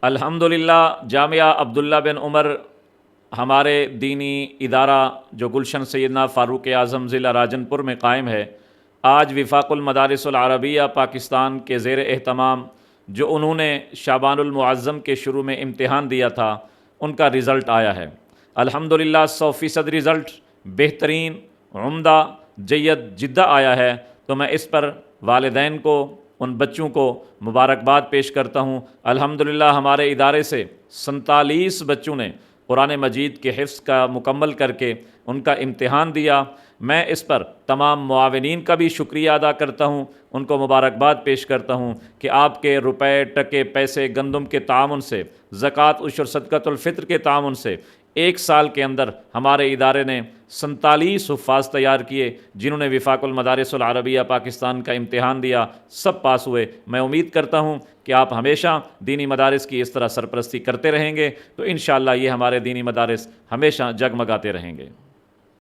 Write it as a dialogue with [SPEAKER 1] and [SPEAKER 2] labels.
[SPEAKER 1] الحمدللہ جامعہ عبداللہ بن عمر ہمارے دینی ادارہ جو گلشن سیدنا فاروق اعظم ضلع راجن پور میں قائم ہے، آج وفاق المدارس العربیہ پاکستان کے زیر اہتمام جو انہوں نے شعبان المعظم کے شروع میں امتحان دیا تھا، ان کا رزلٹ آیا ہے۔ الحمدللہ 100% رزلٹ بہترین، عمدہ، جید جدہ آیا ہے، تو میں اس پر والدین کو، ان بچوں کو مبارکباد پیش کرتا ہوں۔ الحمدللہ ہمارے ادارے سے 47 بچوں نے قرآن مجید کے حفظ کا مکمل کر کے ان کا امتحان دیا۔ میں اس پر تمام معاونین کا بھی شکریہ ادا کرتا ہوں، ان کو مبارکباد پیش کرتا ہوں کہ آپ کے روپے، ٹکے، پیسے، گندم کے تعاون سے، زکوٰۃ، عشر، صدقۃ الفطر کے تعاون سے ایک سال کے اندر ہمارے ادارے نے 47 حفاظ تیار کیے، جنہوں نے وفاق المدارس العربیہ پاکستان کا امتحان دیا، سب پاس ہوئے۔ میں امید کرتا ہوں کہ آپ ہمیشہ دینی مدارس کی اس طرح سرپرستی کرتے رہیں گے، تو انشاءاللہ یہ ہمارے دینی مدارس ہمیشہ جگمگاتے رہیں گے۔